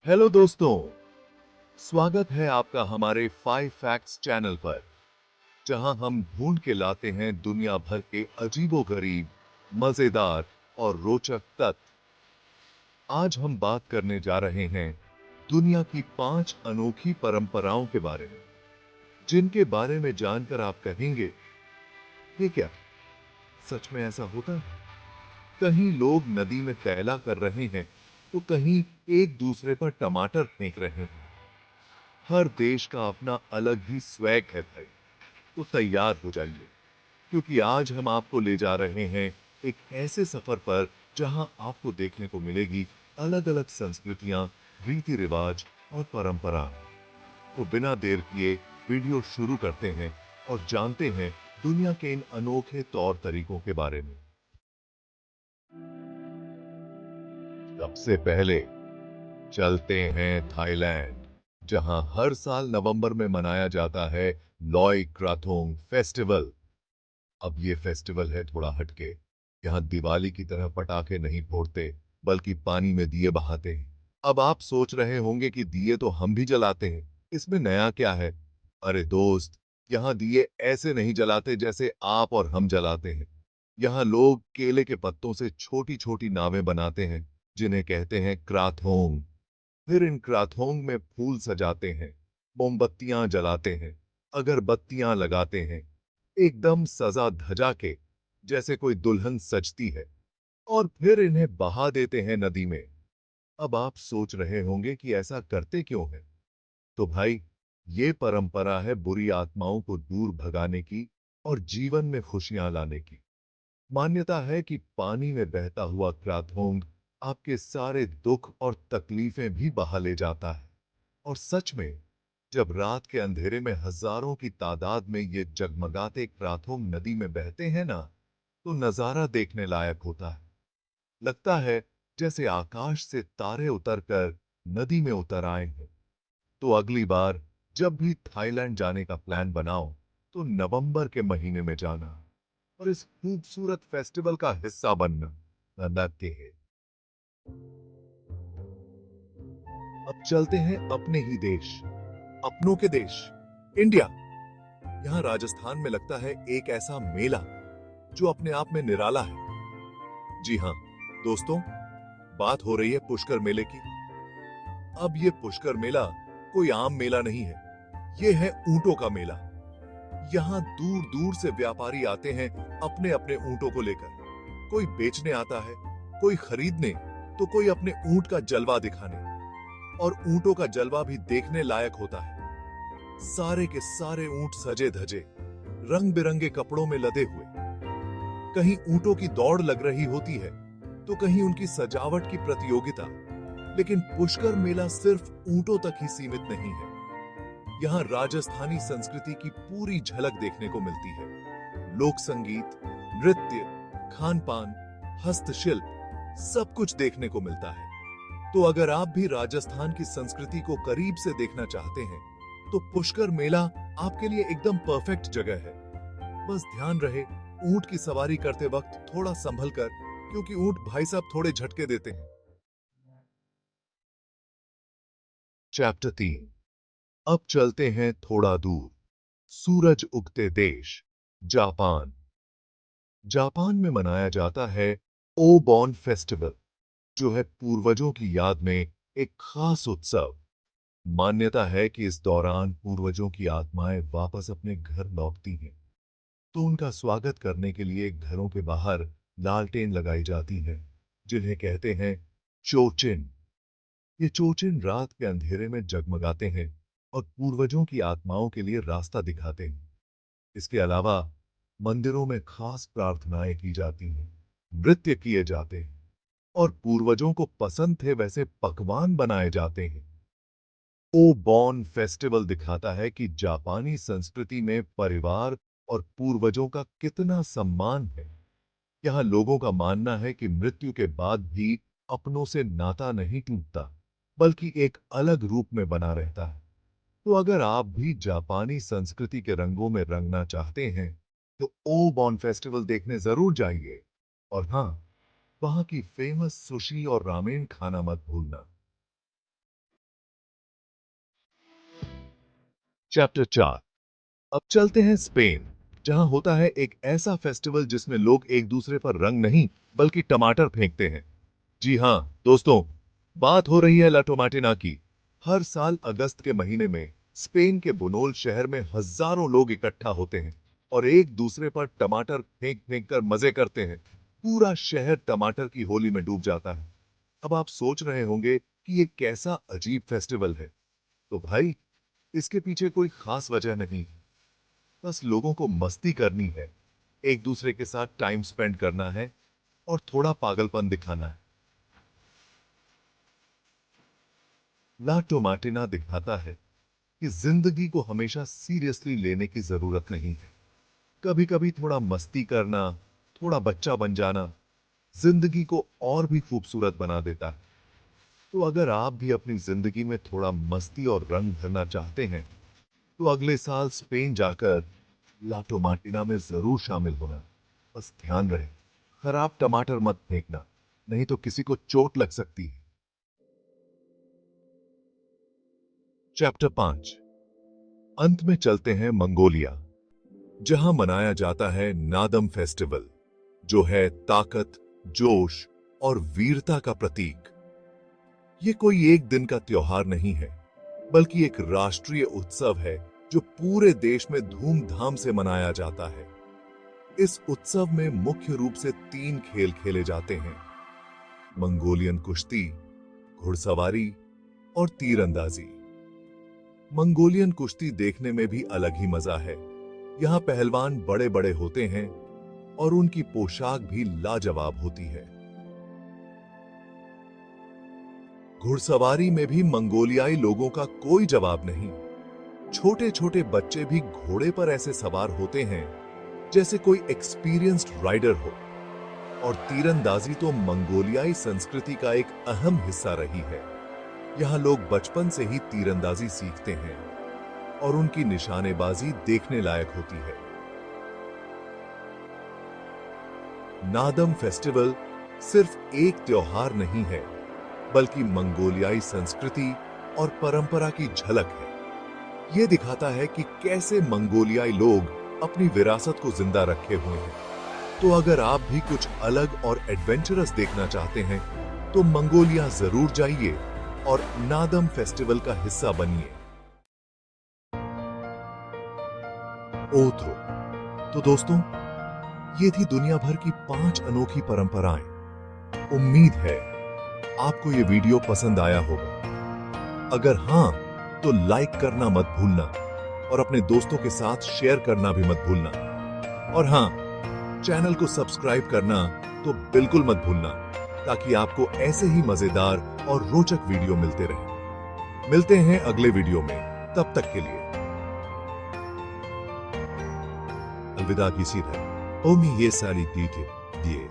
Hello दोस्तों, स्वागत है आपका हमारे 5 फैक्ट्स चैनल पर, जहां हम ढूंढ के लाते हैं दुनिया भर के अजीबोगरीब, मजेदार और रोचक तथ्य। आज हम बात करने जा रहे हैं दुनिया की 5 अनोखी परंपराओं के बारे में, जिनके बारे में जानकर आप कहेंगे, ये क्या सच में ऐसा होता है? कहीं लोग नदी में तैला कर रहे हैं, तो कहीं एक दूसरे पर टमाटर फेंक रहे हैं। हर देश का अपना अलग ही स्वैग है भाई। तो तैयार हो जाइए, क्योंकि आज हम आपको ले जा रहे हैं एक ऐसे सफर पर जहां आपको देखने को मिलेगी अलग अलग संस्कृतियां, रीति रिवाज और परंपरा। तो बिना देर किए वीडियो शुरू करते हैं और जानते हैं दुनिया के इन अनोखे तौर तरीकों के बारे में। सबसे पहले चलते हैं थाईलैंड, जहां हर साल नवंबर में मनाया जाता है लॉय क्राथोंग फेस्टिवल। अब ये फेस्टिवल है थोड़ा हटके। यहाँ दिवाली की तरह पटाखे नहीं फोड़ते, बल्कि पानी में दिए बहाते हैं। अब आप सोच रहे होंगे कि दिए तो हम भी जलाते हैं, इसमें नया क्या है? अरे दोस्त, यहाँ दिए ऐसे नहीं जलाते जैसे आप और हम जलाते हैं। यहाँ लोग केले के पत्तों से छोटी छोटी नावें बनाते हैं, जिन्हें कहते हैं क्राथोंग। फिर इन क्राथोंग में फूल सजाते हैं, मोमबत्तियां जलाते हैं, अगरबत्तियां लगाते हैं, एकदम सजा धजा के, जैसे कोई दुल्हन सजती है, और फिर इन्हें बहा देते हैं नदी में। अब आप सोच रहे होंगे कि ऐसा करते क्यों है? तो भाई, ये परंपरा है बुरी आत्माओं को दूर भगाने की और जीवन में खुशियां लाने की। मान्यता है कि पानी में बहता हुआ क्राथोंग आपके सारे दुख और तकलीफें भी बहा ले जाता है। और सच में, जब रात के अंधेरे में हजारों की तादाद में ये जगमगाते क्राथोंग नदी में बहते हैं ना, तो नजारा देखने लायक होता है। लगता है जैसे आकाश से तारे उतरकर नदी में उतर आए हैं। तो अगली बार जब भी थाईलैंड जाने का प्लान बनाओ, तो नवंबर के महीने में जाना और इस खूबसूरत फेस्टिवल का हिस्सा बनना लगते हैं। अब चलते हैं अपने ही देश, अपनों के देश, इंडिया। यहाँ राजस्थान में लगता है एक ऐसा मेला जो अपने आप में निराला है। जी हाँ दोस्तों, बात हो रही है पुष्कर मेले की। अब ये पुष्कर मेला कोई आम मेला नहीं है, ये है ऊंटों का मेला। यहाँ दूर दूर से व्यापारी आते हैं अपने अपने ऊंटों को लेकर। कोई बेचने आता है, कोई खरीदने, तो कोई अपने ऊंट का जलवा दिखाने। और ऊंटों का जलवा भी देखने लायक होता है। सारे के सारे ऊंट सजे धजे, रंग बिरंगे कपड़ों में लदे हुए। कहीं ऊंटों की दौड़ लग रही होती है, तो कहीं उनकी सजावट की प्रतियोगिता। लेकिन पुष्कर मेला सिर्फ ऊंटों तक ही सीमित नहीं है। यहाँ राजस्थानी संस्कृति की पूरी झलक देखने को मिलती है। लोक संगीत, नृत्य, खान पान, हस्तशिल्प, सब कुछ देखने को मिलता है। तो अगर आप भी राजस्थान की संस्कृति को करीब से देखना चाहते हैं, तो पुष्कर मेला आपके लिए एकदम परफेक्ट जगह है। बस ध्यान रहे, ऊंट की सवारी करते वक्त थोड़ा संभल कर, क्योंकि ऊंट भाई साहब थोड़े झटके देते हैं। चैप्टर 3। अब चलते हैं थोड़ा दूर, सूरज उगते देश, जापान। जापान में मनाया जाता है ओबॉन फेस्टिवल, जो है पूर्वजों की याद में एक खास उत्सव। मान्यता है कि इस दौरान पूर्वजों की आत्माएं वापस अपने घर लौटती हैं। तो उनका स्वागत करने के लिए घरों के बाहर लालटेन लगाई जाती हैं, जिन्हें कहते हैं चोचिन। ये चोचिन रात के अंधेरे में जगमगाते हैं और पूर्वजों की आत्माओं के लिए रास्ता दिखाते हैं। इसके अलावा मंदिरों में खास प्रार्थनाएं की जाती हैं, नृत्य किए जाते हैं और पूर्वजों को पसंद थे वैसे पकवान बनाए जाते हैं। ओ बॉन फेस्टिवल दिखाता है कि जापानी संस्कृति में परिवार और पूर्वजों का कितना सम्मान है। यहाँ लोगों का मानना है कि मृत्यु के बाद भी अपनों से नाता नहीं टूटता, बल्कि एक अलग रूप में बना रहता है। तो अगर आप भी जापानी संस्कृति के रंगों में रंगना चाहते हैं, तो ओ बॉन फेस्टिवल देखने जरूर जाइए। और हाँ, वहाँ की फेमस सुशी और रामेन खाना मत भूलना। चैप्टर 4। अब चलते हैं स्पेन, जहां होता है एक ऐसा फेस्टिवल जिसमें लोग एक दूसरे पर रंग नहीं बल्कि टमाटर फेंकते हैं। जी हाँ दोस्तों, बात हो रही है ला टोमाटिना की। हर साल अगस्त के महीने में स्पेन के बुनोल शहर में हजारों लोग इकट्ठा होते हैं और एक दूसरे पर टमाटर फेंक फेंक कर मजे करते हैं। पूरा शहर टमाटर की होली में डूब जाता है। अब आप सोच रहे होंगे कि ये कैसा अजीब फेस्टिवल है। तो भाई, इसके पीछे कोई खास वजह नहीं, बस लोगों को मस्ती करनी है, एक दूसरे के साथ टाइम स्पेंड करना है और थोड़ा पागलपन दिखाना है। ला टोमाटिना दिखाता है कि जिंदगी को हमेशा सीरियसली लेने की जरूरत नहीं है। कभी कभी थोड़ा मस्ती करना, थोड़ा बच्चा बन जाना जिंदगी को और भी खूबसूरत बना देता है। तो अगर आप भी अपनी जिंदगी में थोड़ा मस्ती और रंग भरना चाहते हैं तो अगले साल स्पेन जाकर ला टोमाटिना में जरूर शामिल होना। बस ध्यान रहे, खराब टमाटर मत फेंकना, नहीं तो किसी को चोट लग सकती है। चैप्टर 5। अंत में चलते हैं मंगोलिया, जहां मनाया जाता है नादम फेस्टिवल, जो है ताकत, जोश और वीरता का प्रतीक। ये कोई एक दिन का त्योहार नहीं है, बल्कि एक राष्ट्रीय उत्सव है जो पूरे देश में धूमधाम से मनाया जाता है। इस उत्सव में मुख्य रूप से 3 खेल खेले जाते हैं: मंगोलियन कुश्ती, घुड़सवारी और तीरंदाजी। मंगोलियन कुश्ती देखने में भी अलग ही मजा है। यहाँ पहलवान बड़े बड़े होते हैं और उनकी पोशाक भी लाजवाब होती है। घुड़सवारी में भी मंगोलियाई लोगों का कोई जवाब नहीं। छोटे छोटे बच्चे भी घोड़े पर ऐसे सवार होते हैं जैसे कोई एक्सपीरियंस्ड राइडर हो। और तीरंदाजी तो मंगोलियाई संस्कृति का एक अहम हिस्सा रही है। यहाँ लोग बचपन से ही तीरंदाजी सीखते हैं और उनकी निशानेबाजी देखने लायक होती है। नादम फेस्टिवल सिर्फ एक त्योहार नहीं है, बल्कि मंगोलियाई संस्कृति और परंपरा की झलक है। यह दिखाता है कि कैसे मंगोलियाई लोग अपनी विरासत को जिंदा रखे हुए हैं। तो अगर आप भी कुछ अलग और एडवेंचरस देखना चाहते हैं तो मंगोलिया जरूर जाइए और नादम फेस्टिवल का हिस्सा बनिए। ओथ्रो। तो दोस्तों, ये थी दुनिया भर की 5 अनोखी परंपराएं। उम्मीद है आपको ये वीडियो पसंद आया होगा। अगर हां, तो लाइक करना मत भूलना और अपने दोस्तों के साथ शेयर करना भी मत भूलना। और हां, चैनल को सब्सक्राइब करना तो बिल्कुल मत भूलना, ताकि आपको ऐसे ही मजेदार और रोचक वीडियो मिलते रहे। मिलते हैं अगले वीडियो में, तब तक के लिए अलविदा की सी है। ओमी ये सारी दीजिए।